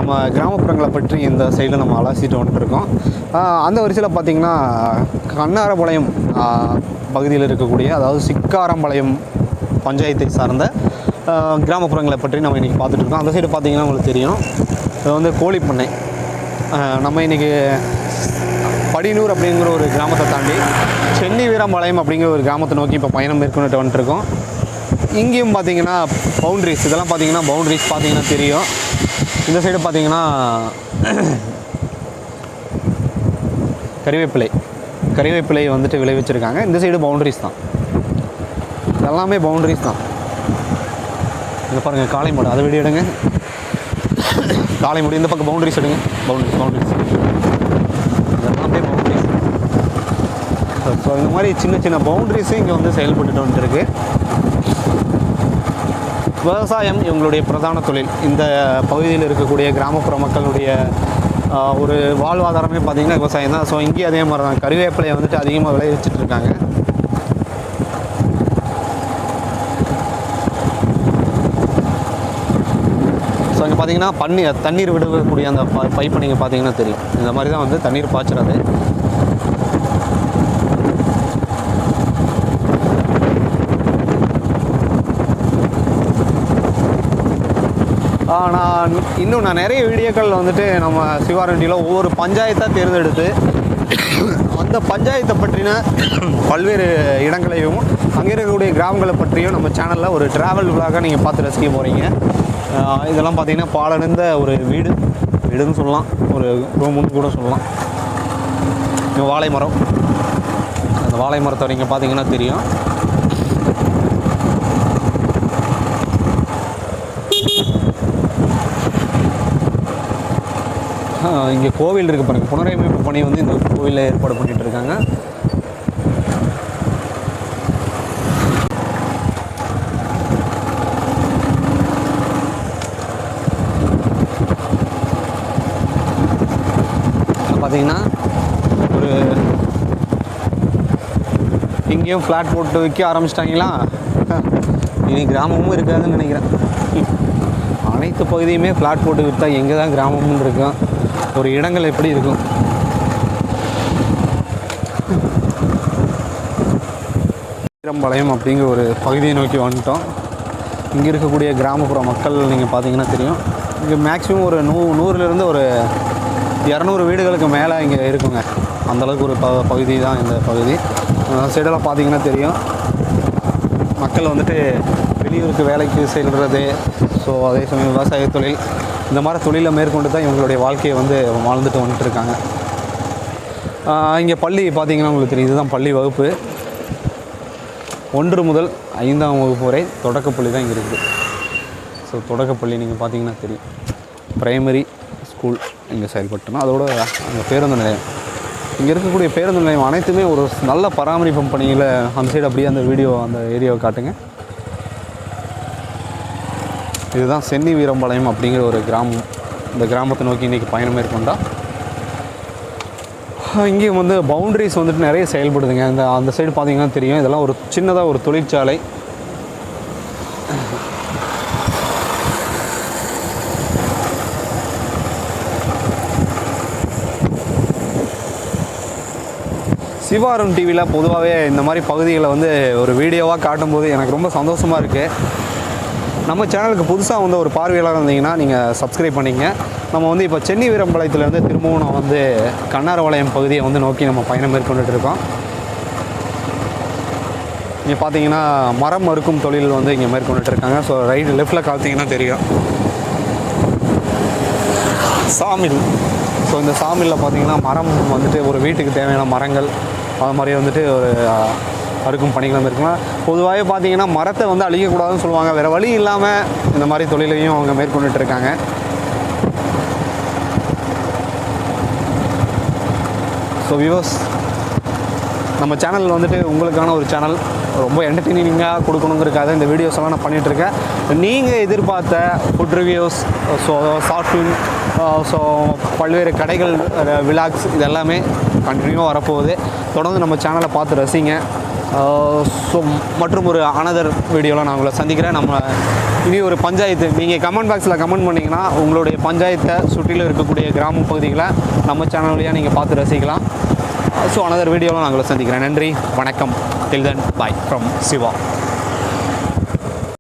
நம்ம கிராமப்புறங்களை பற்றி இந்த சைடில் நம்ம அலசிட்டு வந்துட்டுருக்கோம். அந்த வரிசையில் பார்த்திங்கன்னா கண்ணாரபாளையம் பகுதியில் இருக்கக்கூடிய, அதாவது சிக்காரம்பாளையம் பஞ்சாயத்தை சார்ந்த கிராமப்புறங்களை பற்றி நம்ம இன்றைக்கி பார்த்துட்ருக்கோம். அந்த சைடு பார்த்திங்கன்னா உங்களுக்கு தெரியும், இது வந்து கோழிப்பண்ணை. நம்ம இன்றைக்கி படினூர் அப்படிங்கிற ஒரு கிராமத்தை தாண்டி சென்னி வீரம்பாளையம் அப்படிங்கிற ஒரு கிராமத்தை நோக்கி இப்போ பயணம் மேற்கொண்டுட்டு வந்துட்டுருக்கோம். இங்கேயும் பார்த்திங்கன்னா பவுண்ட்ரிஸ், இதெல்லாம் பார்த்திங்கன்னா பவுண்ட்ரிஸ் பார்த்திங்கன்னா தெரியும். இந்த சைடு பார்த்திங்கன்னா கறிவேப்பிலை வந்துட்டு விளைவிச்சிருக்காங்க. இந்த சைடு பவுண்ட்ரிஸ் தான், எல்லாமே பவுண்ட்ரிஸ் தான். இங்கே பாருங்கள் காளை மாடு, அதை வீடியோ எடுங்க. காளை மாடு இந்த பக்கம் பவுண்ட்ரிஸ் எடுங்க. பவுண்ட்ரிஸ் எல்லாமே பவுண்ட்ரிஸ். ஸோ இந்த மாதிரி சின்ன சின்ன பவுண்ட்ரிஸும் இங்கே வந்து செயல்பட்டுட்டு வந்துருக்கு. விவசாயம் இவங்களுடைய பிரதான தொழில். இந்த பகுதியில் இருக்கக்கூடிய கிராமப்புற மக்களுடைய ஒரு வாழ்வாதாரமே பார்த்திங்கன்னா விவசாயம் தான். ஸோ இங்கேயும் அதே மாதிரி தான் கறிவேப்பிலையை வந்துட்டு அதிகமாக விளைவிச்சிட்ருக்காங்க. ஸோ இங்கே பார்த்திங்கன்னா தண்ணீர் விடக்கூடிய அந்த பைப்பை நீங்கள் பார்த்திங்கன்னா தெரியும். இந்த மாதிரி தான் வந்து தண்ணீர் பாய்ச்சுறது. நான் நிறைய வீடியோக்கள் வந்துட்டு நம்ம சிவாரண்டியில் ஒவ்வொரு பஞ்சாயத்தாக தேர்ந்தெடுத்து அந்த பஞ்சாயத்தை பற்றின பல்வேறு இடங்களையும் அங்கே இருக்கக்கூடிய கிராமங்களை பற்றியும் நம்ம சேனலில் ஒரு ட்ராவல் விலாக நீங்கள் பார்த்து ரசிக்க போகிறீங்க. இதெல்லாம் பார்த்திங்கன்னா பாலடைந்த ஒரு வீடுன்னு சொல்லலாம், ஒரு ரூமுன்னு கூட சொல்லலாம். வாழை மரம், அந்த வாழை மரத்தை நீங்கள் பார்த்திங்கன்னா தெரியும். இங்கே கோவில் இருக்குது பாருங்கள். புனரமைப்பு பணி வந்து இந்த கோவிலில் ஏற்பாடு பண்ணிகிட்டு இருக்காங்க. பார்த்தீங்கன்னா ஒரு இங்கேயும் ஃப்ளாட் போட்டு விற்க ஆரம்பிச்சிட்டாங்களா, இனி கிராமமும் இருக்காதுன்னு நினைக்கிறேன். அனைத்து பகுதியுமே ஃப்ளாட் போட்டு விற்றா எங்கே தான் கிராமமும் இருக்கும், ஒரு இடங்கள் எப்படி இருக்கும். வீரம்பாளையம் அப்படிங்கிற ஒரு பகுதியை நோக்கி வந்துட்டோம். இங்கே இருக்கக்கூடிய கிராமப்புற மக்கள் நீங்கள் பார்த்தீங்கன்னா தெரியும். இங்கே மேக்ஸிமம் ஒரு 100லேருந்து ஒரு 200 வீடுகளுக்கு மேலே இங்கே இருக்குங்க. அந்தளவுக்கு ஒரு பகுதி தான் இந்த பகுதி. சைடெல்லாம் பார்த்தீங்கன்னா தெரியும். மக்கள் வந்துட்டு வெளியூருக்கு வேலைக்கு செல்வது, ஸோ அதே சமயம் விவசாய தொழில், இந்த மாதிரி தொழிலை மேற்கொண்டு தான் இவங்களுடைய வாழ்க்கையை வந்து வாழ்ந்துட்டு வந்துட்டு இருக்காங்க. இங்கே பள்ளி பார்த்திங்கன்னா உங்களுக்கு தெரியும், இதுதான் பள்ளி வகுப்பு. 1 முதல் 5ஆம் வகுப்பு வரை தொடக்கப்பள்ளி தான் இங்கே இருக்குது. ஸோ தொடக்கப்பள்ளி நீங்கள் பார்த்தீங்கன்னா தெரியும். பிரைமரி ஸ்கூல் இங்கே செயல்பட்டோம். அதோட அங்கே பேருந்து நிலையம், இங்கே இருக்கக்கூடிய பேருந்து நிலையம் அனைத்துமே ஒரு நல்ல பராமரிப்பு பணியில். அந்த சைடு அப்படியே அந்த அந்த ஏரியாவை காட்டுங்க. இதுதான் சென்னி வீரம்பாளையம் அப்படிங்கிற ஒரு கிராமம். இந்த கிராமத்தை நோக்கி இன்றைக்கி பயணம் மேற்கொண்டா இங்கேயும் வந்து பவுண்ட்ரிஸ் வந்துட்டு நிறைய செயல்படுதுங்க. அந்த சைடு பார்த்திங்கன்னா தெரியும், இதெல்லாம் ஒரு சின்னதாக ஒரு தொழிற்சாலை. சிவாரம் டிவியில் பொதுவாகவே இந்த மாதிரி பகுதிகளை வந்து ஒரு வீடியோவாக காட்டும்போது எனக்கு ரொம்ப சந்தோஷமாக இருக்குது. நம்ம சேனலுக்கு புதுசாக வந்து ஒரு பார்வையாளர் இருந்தீங்கன்னா நீங்கள் சப்ஸ்கிரைப் பண்ணிங்க. நம்ம வந்து இப்போ சென்னி வீரம்பாளையத்துலேருந்து திரும்பவும் நான் வந்து கண்ணாரபாளையம் பகுதியை வந்து நோக்கி நம்ம பயணம் மேற்கொண்டுட்டு இருக்கோம். இங்கே பார்த்தீங்கன்னா மரம் அறுக்கும் தொழில் வந்து இங்கே மேற்கொண்டுட்டு இருக்காங்க. ஸோ லெஃப்டில் பார்த்தீங்கன்னா தெரியும் சாமில். ஸோ இந்த சாமிலில் பார்த்தீங்கன்னா மரம் வந்துட்டு ஒரு வீட்டுக்கு தேவையான மரங்கள் அது மாதிரி வந்துட்டு ஒரு அறுக்கும் பணிகளும் இருக்கலாம். பொதுவாகவே பார்த்தீங்கன்னா மரத்தை வந்து அழிக்கக்கூடாதுன்னு சொல்லுவாங்க. வேறு வழி இல்லாமல் இந்த மாதிரி தொழிலையும் அவங்க மேற்கொண்டுட்டு இருக்காங்க. ஸோ வியூவர்ஸ், நம்ம சேனல் வந்துட்டு உங்களுக்கான ஒரு சேனல், ரொம்ப என்டர்டெய்னிங்காக கொடுக்கணுங்கிறதுக்காக இந்த வீடியோஸ் எல்லாம் நான் பண்ணிகிட்ருக்கேன். நீங்கள் எதிர்பார்த்த food reviews, so short film, so பல்வேறு கடைகள் விலாக்ஸ், இது எல்லாமே கண்டினியூவாக வரப்போகுது. தொடர்ந்து நம்ம சேனலை பார்த்து ரசிங்க. ஸோ மற்றும் ஒரு அனதர் வீடியோவில் நான் உங்களை சந்திக்கிறேன். நம்ம இனி ஒரு பஞ்சாயத்து நீங்கள் கமெண்ட் பாக்ஸில் கமெண்ட் பண்ணிங்கன்னா உங்களுடைய பஞ்சாயத்தை சுற்றிலும் இருக்கக்கூடிய கிராம பகுதிகளை நம்ம சேனல் வழியாக நீங்கள் பார்த்து ரசிக்கலாம். ஸோ அனதர் வீடியோவில் நான் உங்களை சந்திக்கிறேன். நன்றி, வணக்கம். டில் தென், பாய் ஃப்ரம் சிவா.